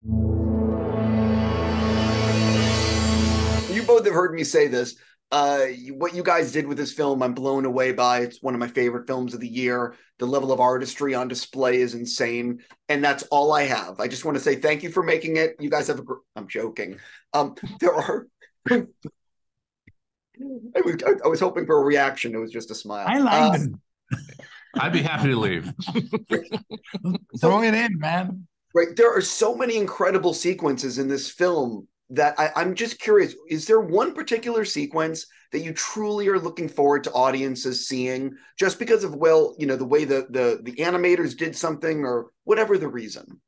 You both have heard me say this. What you guys did with this film, I'm blown away by. It's one of my favorite films of the year. The level of artistry on display is insane. And that's all I have. I just want to say thank you for making it. You guys have a I'm joking. There are I was hoping for a reaction. It was just a smile. I liked it. I'd be happy to leave. Throw it in, man. Right. There are so many incredible sequences in this film that I'm just curious, is there one particular sequence that you truly are looking forward to audiences seeing just because of, well, you know, the way the animators did something or whatever the reason?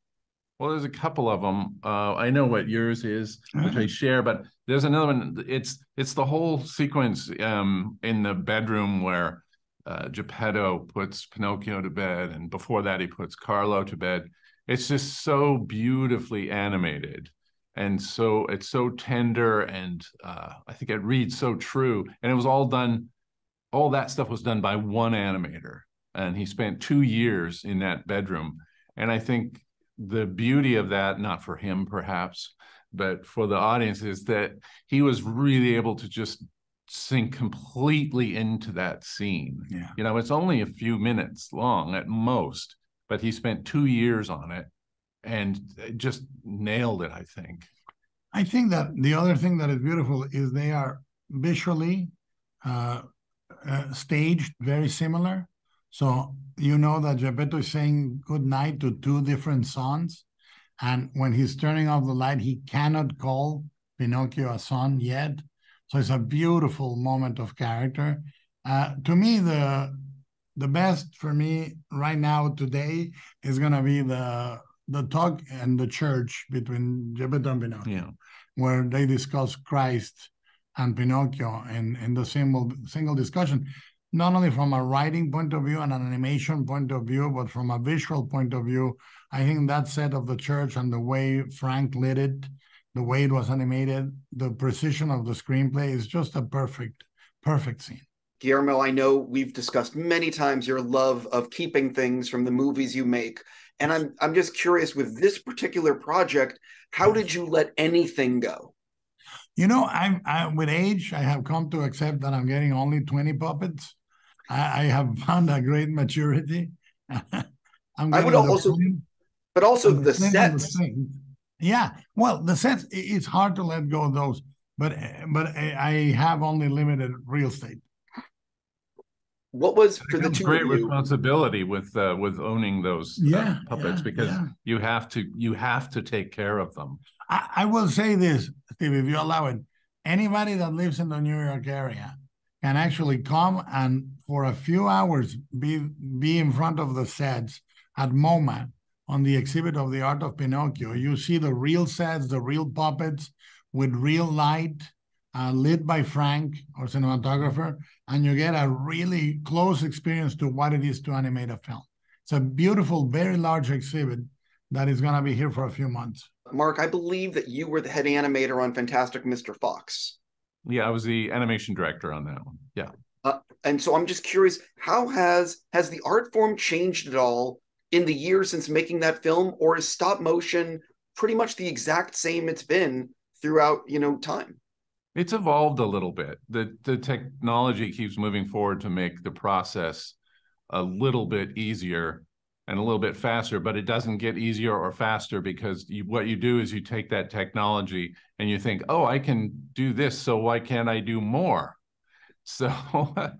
Well, there's a couple of them. I know what yours is, which I share, but there's another one. It's the whole sequence in the bedroom where Geppetto puts Pinocchio to bed, and before that he puts Carlo to bed. It's just so beautifully animated, and so it's so tender, and I think it reads so true. And it was all done. All that stuff was done by one animator, and he spent 2 years in that bedroom. And I think the beauty of that, not for him perhaps, but for the audience, is that he was really able to just sink completely into that scene. Yeah. You know, it's only a few minutes long at most, but he spent 2 years on it and just nailed it, I think. I think that the other thing that is beautiful is they are visually staged very similar. So you know that Geppetto is saying good night to two different sons. And when he's turning off the light, he cannot call Pinocchio a son yet. So it's a beautiful moment of character. To me, the best for me right now today is going to be the talk in the church between Geppetto and Pinocchio, where they discuss Christ and Pinocchio in the single discussion, not only from a writing point of view and an animation point of view, but from a visual point of view. I think that set of the church and the way Frank lit it, the way it was animated, the precision of the screenplay is just a perfect scene. Guillermo, I know we've discussed many times your love of keeping things from the movies you make. And I'm just curious, with this particular project, how did you let anything go? You know, I with age, I have come to accept that I'm getting only 20 puppets. I have found a great maturity. I would also, but also the sets. Yeah, well, the sets, it's hard to let go of those, but I have only limited real estate. What was for the two great of you? Responsibility with owning those puppets, because you have to take care of them. I will say this, Steve, if you allow it, anybody that lives in the New York area can actually come and for a few hours be in front of the sets at MoMA on the exhibit of the art of Pinocchio. You see the real sets, the real puppets with real light, lit by Frank, our cinematographer, and you get a really close experience to what it is to animate a film. It's a beautiful, very large exhibit that is going to be here for a few months. Mark, I believe that you were the head animator on Fantastic Mr. Fox. Yeah, I was the animation director on that one. Yeah. And so I'm just curious, how has the art form changed at all in the years since making that film, or is stop motion pretty much the exact same it's been throughout, time? It's evolved a little bit. The technology keeps moving forward to make the process a little bit easier and a little bit faster, but it doesn't get easier or faster because what you do is you take that technology and you think, oh, I can do this, so why can't I do more? So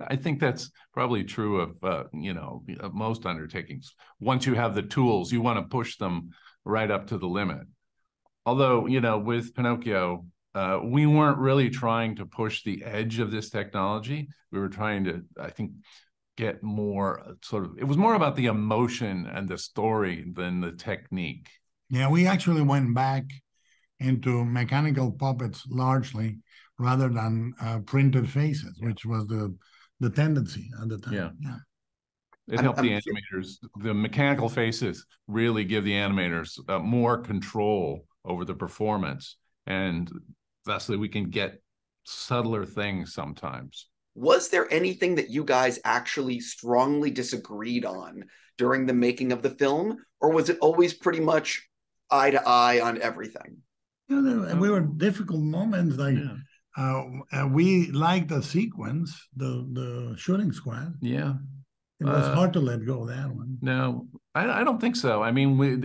I think that's probably true of most undertakings. Once you have the tools, you want to push them right up to the limit. Although, with Pinocchio, we weren't really trying to push the edge of this technology. We were trying to, I think, get more it was more about the emotion and the story than the technique. Yeah, we actually went back into mechanical puppets largely rather than printed faces, which was the tendency at the time. Yeah. It helped the animators. The mechanical faces really give the animators more control over the performance, and thusly we can get subtler things sometimes. Was there anything that you guys actually strongly disagreed on during the making of the film, or was it always pretty much eye to eye on everything. You know, we were difficult moments. Like we liked the sequence, the shooting squad. Yeah. It was hard to let go of that one. No, I don't think so. I mean, and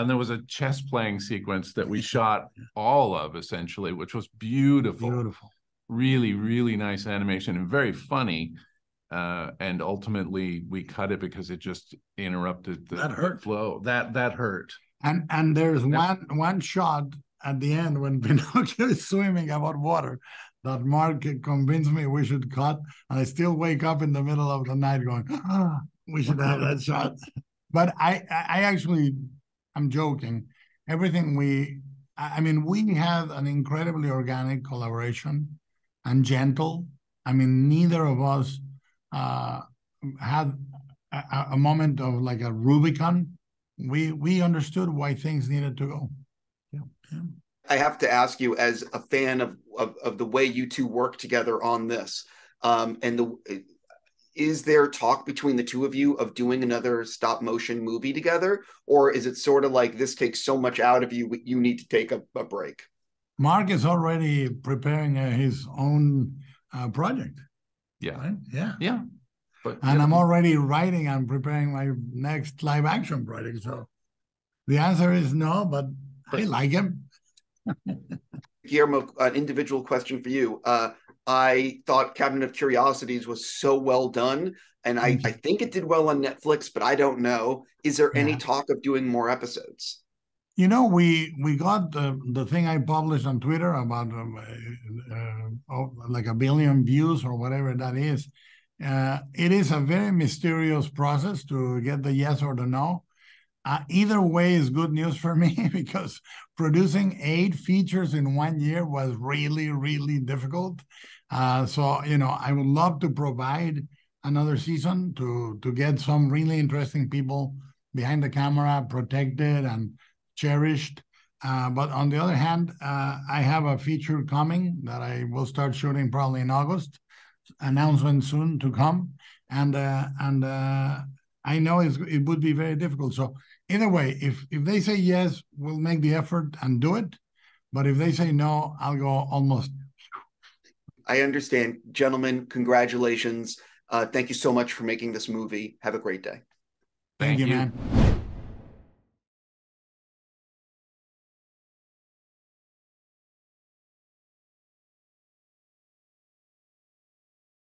there was a chess playing sequence that we shot all of essentially, which was beautiful. Beautiful. Really, really nice animation and very funny. And ultimately we cut it because it just interrupted the flow. That hurt. And there's one shot at the end when Pinocchio is swimming above water that Mark convinced me we should cut, and I still wake up in the middle of the night going, we should have that shot. But I actually, I'm joking. Everything we had an incredibly organic collaboration and gentle. I mean, neither of us had a moment of like a Rubicon. We understood why things needed to go. Yeah. I have to ask you, as a fan of the way you two work together on this, is there talk between the two of you of doing another stop motion movie together, or is it sort of like this takes so much out of you, you need to take a break? Mark is already preparing his own project. Yeah. Right? Yeah. And I'm already writing and preparing my next live action project. So the answer is no, but I like him. Guillermo, an individual question for you. I thought Cabinet of Curiosities was so well done, and I think it did well on Netflix, but I don't know. Is there any talk of doing more episodes? You know, we got the thing I published on Twitter about like 1 billion views or whatever that is. It is a very mysterious process to get the yes or the no. Either way is good news for me because producing 8 features in 1 year was really, really difficult. So, you know, I would love to provide another season to get some really interesting people behind the camera, protected and cherished. But on the other hand, I have a feature coming that I will start shooting probably in August. Announcement soon to come. And I know it would be very difficult. So either way, if they say yes, we'll make the effort and do it. But if they say no, I'll go almost. I understand. Gentlemen, congratulations. Thank you so much for making this movie. Have a great day. Thank you, man.